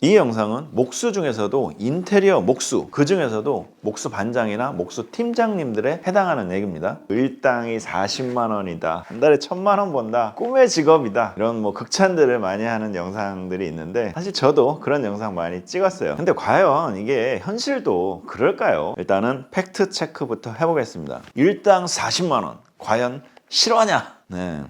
이 영상은 목수 중에서도 인테리어 목수, 그 중에서도 목수 반장이나 목수 팀장님들에 해당하는 얘기입니다. 일당이 40만 원이다, 한 달에 1000만 원 번다, 꿈의 직업이다, 이런 뭐 극찬들을 많이 하는 영상들이 있는데, 사실 저도 그런 영상 많이 찍었어요. 근데 과연 이게 현실도 그럴까요? 일단은 팩트 체크부터 해보겠습니다. 일당 40만 원 과연 실화냐? 네,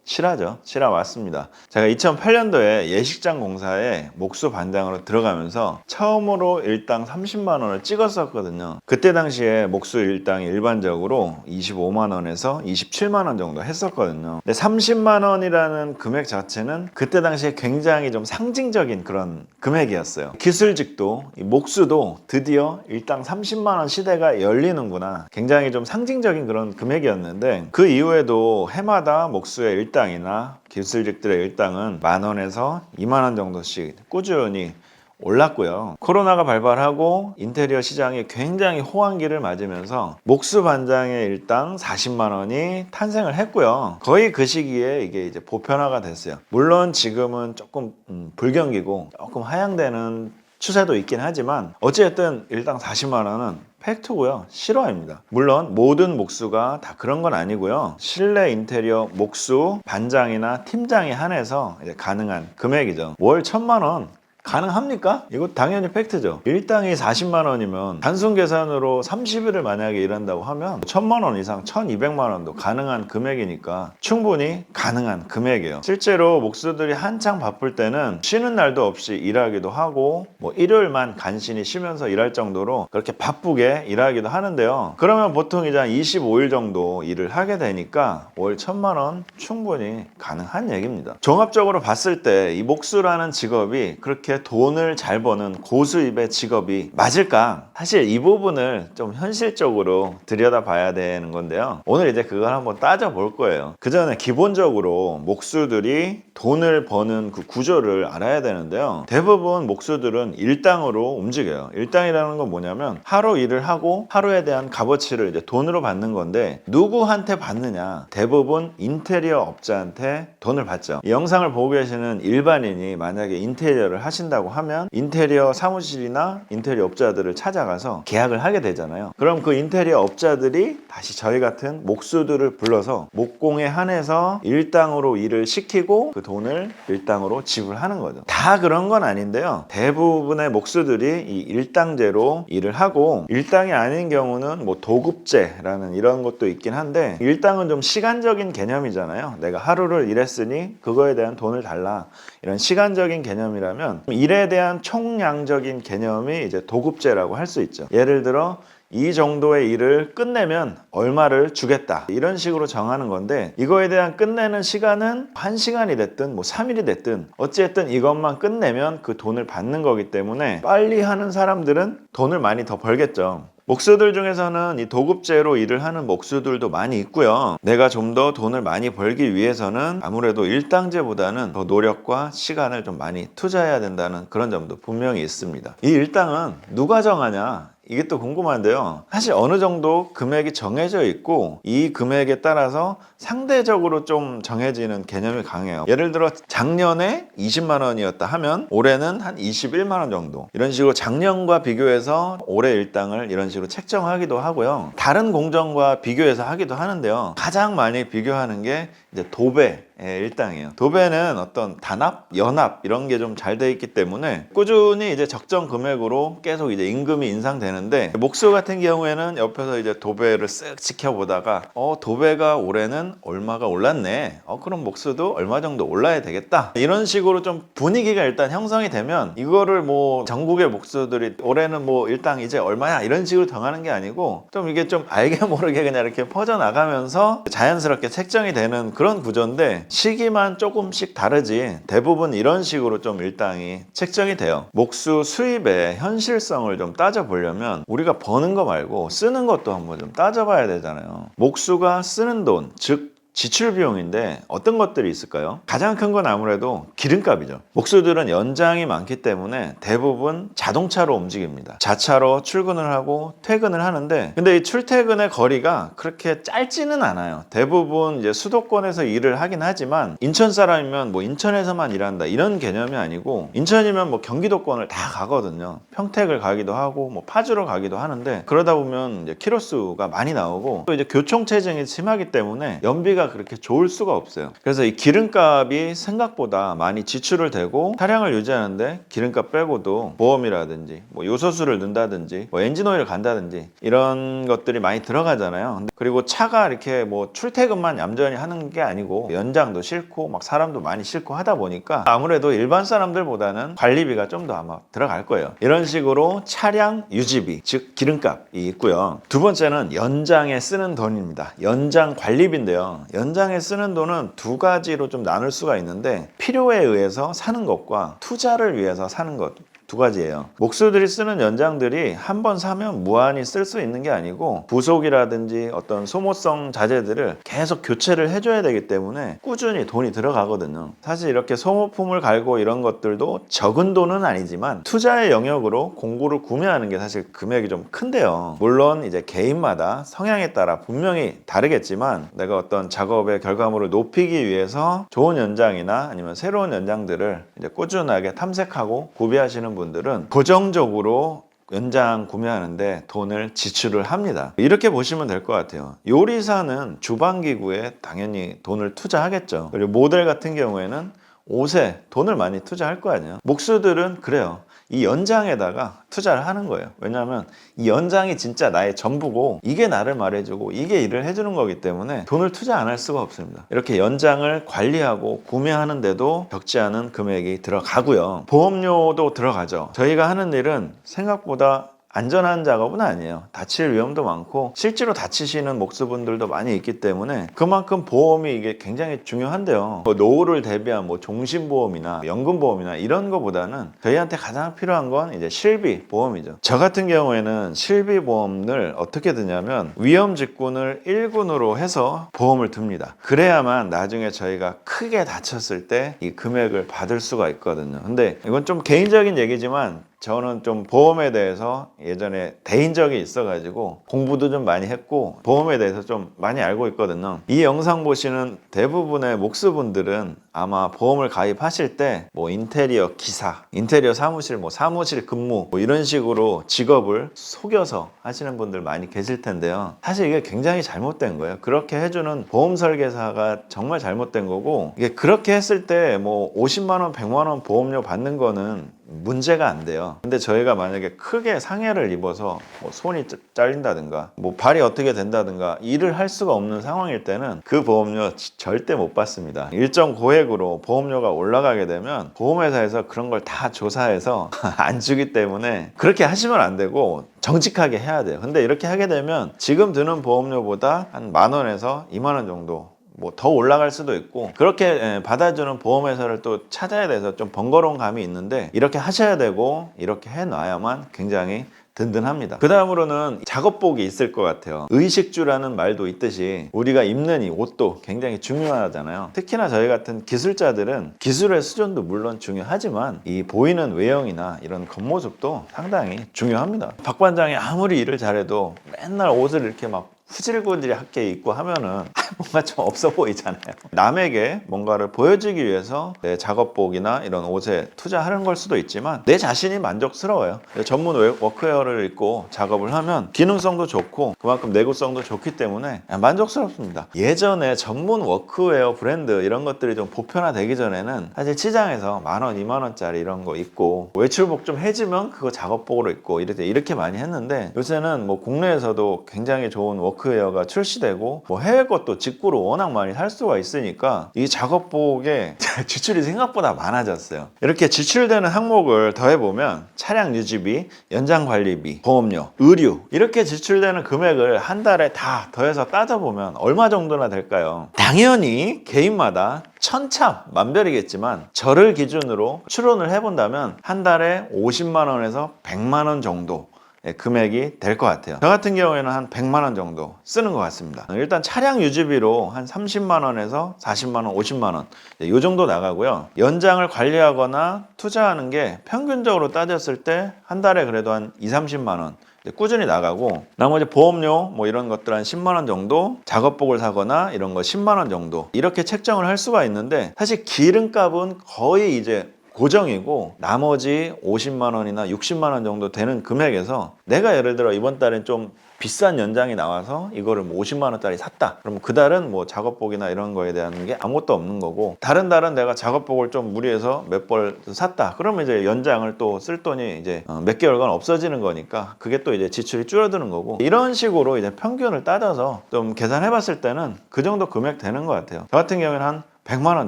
실화죠. 실화 맞습니다. 제가 2008년도에 예식장 공사에 목수 반장으로 들어가면서 처음으로 일당 30만 원을 찍었었거든요. 그때 당시에 목수 일당이 일반적으로 25만 원에서 27만 원 정도 했었거든요. 근데 30만 원이라는 금액 자체는 그때 당시에 굉장히 좀 상징적인 그런 금액이었어요. 기술직도 목수도 드디어 일당 30만 원 시대가 열리는구나, 굉장히 좀 상징적인 그런 금액이었는데, 그 이후에도 해마다 목수의 일당이나 기술직들의 일당은 10,000원에서 20,000원 정도씩 꾸준히 올랐고요. 코로나가 발발하고 인테리어 시장이 굉장히 호황기를 맞으면서 목수 반장의 일당 40만 원이 탄생을 했고요. 거의 그 시기에 이게 이제 보편화가 됐어요. 물론 지금은 조금 불경기고 조금 하향되는 추세도 있긴 하지만, 어찌됐든 일당 40만 원은 팩트고요. 실화입니다. 물론 모든 목수가 다 그런 건 아니고요. 실내 인테리어 목수 반장이나 팀장에 한해서 이제 가능한 금액이죠. 월 1000만 원 가능합니까? 이거 당연히 팩트죠. 일당이 40만 원이면 단순 계산으로 30일을 만약에 일한다고 하면 1000만 원 이상, 1200만 원도 가능한 금액이니까 충분히 가능한 금액이에요. 실제로 목수들이 한창 바쁠 때는 쉬는 날도 없이 일하기도 하고, 뭐 일요일만 간신히 쉬면서 일할 정도로 그렇게 바쁘게 일하기도 하는데요. 그러면 보통 이제 한 25일 정도 일을 하게 되니까 월 1000만 원 충분히 가능한 얘기입니다. 종합적으로 봤을 때 이 목수라는 직업이 그렇게 돈을 잘 버는 고수입의 직업이 맞을까? 사실 이 부분을 좀 현실적으로 들여다봐야 되는 건데요. 오늘 이제 그걸 한번 따져볼 거예요. 그 전에 기본적으로 목수들이 돈을 버는 그 구조를 알아야 되는데요. 대부분 목수들은 일당으로 움직여요. 일당이라는 건 뭐냐면 하루 일을 하고 하루에 대한 값어치를 이제 돈으로 받는 건데, 누구한테 받느냐? 대부분 인테리어 업자한테 돈을 받죠. 이 영상을 보고 계시는 일반인이 만약에 인테리어를 하신다고 하면 인테리어 사무실이나 인테리어 업자들을 찾아가서 계약을 하게 되잖아요. 그럼 그 인테리어 업자들이 다시 저희 같은 목수들을 불러서 목공에 한해서 일당으로 일을 시키고 그 돈을 일당으로 지불하는 거죠. 다 그런 건 아닌데요. 대부분의 목수들이 이 일당제로 일을 하고, 일당이 아닌 경우는 뭐 도급제라는 이런 것도 있긴 한데, 일당은 좀 시간적인 개념이잖아요. 내가 하루를 일했으니 그거에 대한 돈을 달라, 이런 시간적인 개념이라면, 일에 대한 총량적인 개념이 이제 도급제라고 할 수 있죠. 예를 들어 이 정도의 일을 끝내면 얼마를 주겠다, 이런 식으로 정하는 건데, 이거에 대한 끝내는 시간은 1시간이 됐든 뭐 3일이 됐든 어찌됐든 이것만 끝내면 그 돈을 받는 거기 때문에 빨리 하는 사람들은 돈을 많이 더 벌겠죠. 목수들 중에서는 이 도급제로 일을 하는 목수들도 많이 있고요. 내가 좀 더 돈을 많이 벌기 위해서는 아무래도 일당제보다는 더 노력과 시간을 좀 많이 투자해야 된다는 그런 점도 분명히 있습니다. 이 일당은 누가 정하냐? 이게 또 궁금한데요. 사실 어느 정도 금액이 정해져 있고, 이 금액에 따라서 상대적으로 좀 정해지는 개념이 강해요. 예를 들어 작년에 20만 원이었다 하면 올해는 한 21만 원 정도, 이런 식으로 작년과 비교해서 올해 일당을 이런 식으로 책정하기도 하고요. 다른 공정과 비교해서 하기도 하는데요. 가장 많이 비교하는 게 이제 도배 일당이에요. 도배는 어떤 단합, 연합 이런 게 좀 잘 돼 있기 때문에 꾸준히 이제 적정 금액으로 계속 이제 임금이 인상되는데, 목수 같은 경우에는 옆에서 이제 도배를 쓱 지켜보다가 도배가 올해는 얼마가 올랐네, 그럼 목수도 얼마 정도 올라야 되겠다, 이런 식으로 좀 분위기가 일단 형성이 되면, 이거를 뭐 전국의 목수들이 올해는 뭐 일당 이제 얼마야 이런 식으로 정하는 게 아니고, 좀 이게 좀 알게 모르게 그냥 이렇게 퍼져나가면서 자연스럽게 책정이 되는 그런 구조인데, 시기만 조금씩 다르지 대부분 이런 식으로 좀 일당이 책정이 돼요. 목수 수입의 현실성을 좀 따져보려면 우리가 버는 거 말고 쓰는 것도 한번 좀 따져봐야 되잖아요. 목수가 쓰는 돈, 즉 지출 비용인데 어떤 것들이 있을까요? 가장 큰 건 아무래도 기름값이죠. 목수들은 연장이 많기 때문에 대부분 자동차로 움직입니다. 자차로 출근을 하고 퇴근을 하는데, 근데 이 출퇴근의 거리가 그렇게 짧지는 않아요. 대부분 이제 수도권에서 일을 하긴 하지만 인천 사람이면 뭐 인천에서만 일한다 이런 개념이 아니고, 인천이면 뭐 경기도권을 다 가거든요. 평택을 가기도 하고 뭐 파주로 가기도 하는데, 그러다 보면 이제 키로수가 많이 나오고 또 이제 교통체증이 심하기 때문에 연비가 그렇게 좋을 수가 없어요. 그래서 이 기름값이 생각보다 많이 지출을 되고, 차량을 유지하는데 기름값 빼고도 보험이라든지 뭐 요소수를 넣는다든지 뭐 엔진오일을 간다든지 이런 것들이 많이 들어가잖아요. 그리고 차가 이렇게 뭐 출퇴근만 얌전히 하는 게 아니고 연장도 싫고 막 사람도 많이 싫고 하다 보니까 아무래도 일반 사람들보다는 관리비가 좀 더 아마 들어갈 거예요. 이런 식으로 차량 유지비, 즉 기름값이 있고요. 두 번째는 연장에 쓰는 돈입니다. 연장 관리비인데요. 연장에 쓰는 돈은 두 가지로 좀 나눌 수가 있는데, 필요에 의해서 사는 것과 투자를 위해서 사는 것, 두 가지예요. 목수들이 쓰는 연장들이 한 번 사면 무한히 쓸 수 있는 게 아니고, 부속이라든지 어떤 소모성 자재들을 계속 교체를 해줘야 되기 때문에 꾸준히 돈이 들어가거든요. 사실 이렇게 소모품을 갈고 이런 것들도 적은 돈은 아니지만 투자의 영역으로 공구를 구매하는 게 사실 금액이 좀 큰데요. 물론 이제 개인마다 성향에 따라 분명히 다르겠지만, 내가 어떤 작업의 결과물을 높이기 위해서 좋은 연장이나 아니면 새로운 연장들을 이제 꾸준하게 탐색하고 구비하시는 분들은 고정적으로 연장 구매하는데 돈을 지출을 합니다. 이렇게 보시면 될 것 같아요. 요리사는 주방기구에 당연히 돈을 투자하겠죠. 그리고 모델 같은 경우에는 옷에 돈을 많이 투자할 거 아니에요. 목수들은 그래요. 이 연장에다가 투자를 하는 거예요. 왜냐하면 이 연장이 진짜 나의 전부고, 이게 나를 말해주고 이게 일을 해주는 거기 때문에 돈을 투자 안 할 수가 없습니다. 이렇게 연장을 관리하고 구매하는데도 적지 않은 금액이 들어가고요. 보험료도 들어가죠. 저희가 하는 일은 생각보다 안전한 작업은 아니에요. 다칠 위험도 많고 실제로 다치시는 목수분들도 많이 있기 때문에 그만큼 보험이 이게 굉장히 중요한데요. 뭐 노후를 대비한 뭐 종신보험이나 연금보험이나 이런 거보다는 저희한테 가장 필요한 건 이제 실비보험이죠. 저 같은 경우에는 실비보험을 어떻게 드냐면 위험직군을 1군으로 해서 보험을 듭니다. 그래야만 나중에 저희가 크게 다쳤을 때 이 금액을 받을 수가 있거든요. 근데 이건 좀 개인적인 얘기지만 저는 좀 보험에 대해서 예전에 대인 적이 있어가지고 공부도 좀 많이 했고 보험에 대해서 좀 많이 알고 있거든요. 이 영상 보시는 대부분의 목수분들은 아마 보험을 가입하실 때 뭐 인테리어 기사, 인테리어 사무실, 뭐 사무실 근무 뭐 이런 식으로 직업을 속여서 하시는 분들 많이 계실 텐데요. 사실 이게 굉장히 잘못된 거예요. 그렇게 해주는 보험 설계사가 정말 잘못된 거고, 이게 그렇게 했을 때 뭐 50만 원, 100만 원 보험료 받는 거는 문제가 안 돼요. 근데 저희가 만약에 크게 상해를 입어서 뭐 손이 잘린다든가 뭐 발이 어떻게 된다든가 일을 할 수가 없는 상황일 때는 그 보험료 절대 못 받습니다. 일정 고액으로 보험료가 올라가게 되면 보험회사에서 그런 걸 다 조사해서 안 주기 때문에 그렇게 하시면 안 되고 정직하게 해야 돼요. 근데 이렇게 하게 되면 지금 드는 보험료보다 한 10,000원에서 20,000원 정도 뭐 더 올라갈 수도 있고, 그렇게 받아주는 보험회사를 또 찾아야 돼서 좀 번거로운 감이 있는데, 이렇게 하셔야 되고 이렇게 해놔야만 굉장히 든든합니다. 그 다음으로는 작업복이 있을 것 같아요. 의식주라는 말도 있듯이 우리가 입는 이 옷도 굉장히 중요하잖아요. 특히나 저희 같은 기술자들은 기술의 수준도 물론 중요하지만 이 보이는 외형이나 이런 겉모습도 상당히 중요합니다. 박 반장이 아무리 일을 잘해도 맨날 옷을 이렇게 막 후질구질하게 입고 하면은 뭔가 좀 없어 보이잖아요. 남에게 뭔가를 보여주기 위해서 내 작업복이나 이런 옷에 투자하는 걸 수도 있지만 내 자신이 만족스러워요. 전문 워크웨어를 입고 작업을 하면 기능성도 좋고 그만큼 내구성도 좋기 때문에 만족스럽습니다. 예전에 전문 워크웨어 브랜드 이런 것들이 좀 보편화되기 전에는 사실 시장에서 10,000원, 20,000원짜리 이런 거 입고 외출복 좀 해지면 그거 작업복으로 입고 이렇게 많이 했는데, 요새는 뭐 국내에서도 굉장히 좋은 워크웨어가 출시되고 뭐 해외 것도 직구로 워낙 많이 살 수가 있으니까 이 작업복에 지출이 생각보다 많아졌어요. 이렇게 지출되는 항목을 더해보면 차량 유지비, 연장 관리비, 보험료, 의류 이렇게 지출되는 금액을 한 달에 다 더해서 따져보면 얼마 정도나 될까요? 당연히 개인마다 천차만별이겠지만 저를 기준으로 추론을 해본다면 한 달에 50만 원에서 100만 원 정도 금액이 될 것 같아요. 저 같은 경우에는 한 100만 원 정도 쓰는 것 같습니다. 일단 차량 유지비로 한 30만 원에서 40만 원, 50만 원 이 정도 나가고요. 연장을 관리하거나 투자하는 게 평균적으로 따졌을 때 한 달에 그래도 한 2, 30만 원 꾸준히 나가고, 나머지 보험료 뭐 이런 것들 한 10만 원 정도, 작업복을 사거나 이런 거 10만 원 정도 이렇게 책정을 할 수가 있는데, 사실 기름값은 거의 이제 고정이고 나머지 50만 원이나 60만 원 정도 되는 금액에서 내가 예를 들어 이번 달엔 좀 비싼 연장이 나와서 이거를 뭐 50만 원짜리 샀다. 그럼 그달은 뭐 작업복이나 이런 거에 대한 게 아무것도 없는 거고, 다른 달은 내가 작업복을 좀 무리해서 몇 벌 샀다. 그러면 이제 연장을 또 쓸 돈이 이제 몇 개월간 없어지는 거니까 그게 또 이제 지출이 줄어드는 거고, 이런 식으로 이제 평균을 따져서 좀 계산해 봤을 때는 그 정도 금액 되는 것 같아요. 저 같은 경우에는 한 100만 원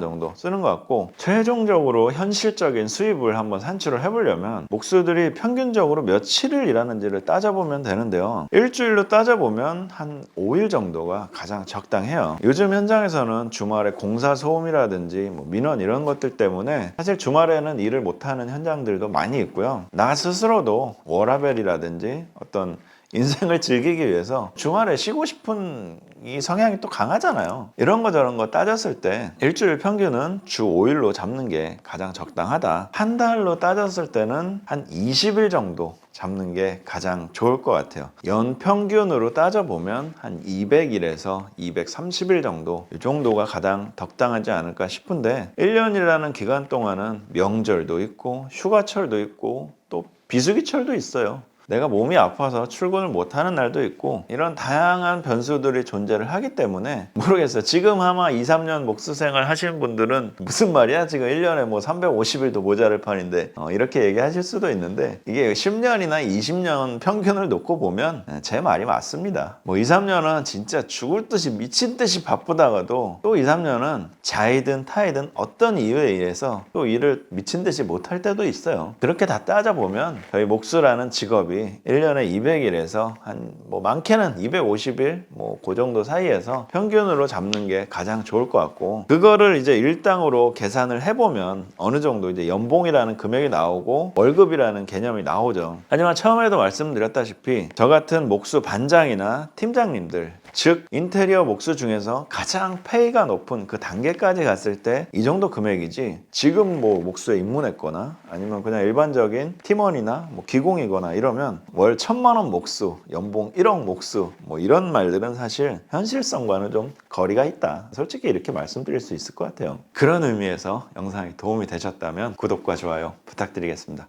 정도 쓰는 것 같고, 최종적으로 현실적인 수입을 한번 산출을 해보려면 목수들이 평균적으로 며칠을 일하는지를 따져보면 되는데요. 일주일로 따져보면 한 5일 정도가 가장 적당해요. 요즘 현장에서는 주말에 공사 소음이라든지 뭐 민원 이런 것들 때문에 사실 주말에는 일을 못하는 현장들도 많이 있고요. 나 스스로도 워라밸이라든지 어떤 인생을 즐기기 위해서 주말에 쉬고 싶은 이 성향이 또 강하잖아요. 이런 거 저런 거 따졌을 때 일주일 평균은 주 5일로 잡는 게 가장 적당하다. 한 달로 따졌을 때는 한 20일 정도 잡는 게 가장 좋을 것 같아요. 연평균으로 따져보면 한 200일에서 230일 정도, 이 정도가 가장 적당하지 않을까 싶은데, 1년이라는 기간 동안은 명절도 있고 휴가철도 있고 또 비수기철도 있어요. 내가 몸이 아파서 출근을 못하는 날도 있고, 이런 다양한 변수들이 존재를 하기 때문에 모르겠어요. 지금 아마 2, 3년 목수 생활 하시는 분들은 무슨 말이야? 지금 1년에 뭐 350일도 모자랄 판인데 이렇게 얘기하실 수도 있는데, 이게 10년이나 20년 평균을 놓고 보면 제 말이 맞습니다. 뭐 2, 3년은 진짜 죽을 듯이 미친 듯이 바쁘다가도 또 2, 3년은 자이든 타이든 어떤 이유에 의해서 또 일을 미친 듯이 못할 때도 있어요. 그렇게 다 따져보면 저희 목수라는 직업이 1년에 200일에서 한 뭐 많게는 250일 뭐 그 정도 사이에서 평균으로 잡는 게 가장 좋을 것 같고, 그거를 이제 일당으로 계산을 해보면 어느 정도 이제 연봉이라는 금액이 나오고 월급이라는 개념이 나오죠. 하지만 처음에도 말씀드렸다시피 저 같은 목수 반장이나 팀장님들, 즉 인테리어 목수 중에서 가장 페이가 높은 그 단계까지 갔을 때 이 정도 금액이지, 지금 뭐 목수에 입문했거나 아니면 그냥 일반적인 팀원이나 뭐 기공이거나 이러면 월 1,000만 원 목수, 연봉 1억 목수 뭐 이런 말들은 사실 현실성과는 좀 거리가 있다. 솔직히 이렇게 말씀드릴 수 있을 것 같아요. 그런 의미에서 영상이 도움이 되셨다면 구독과 좋아요 부탁드리겠습니다.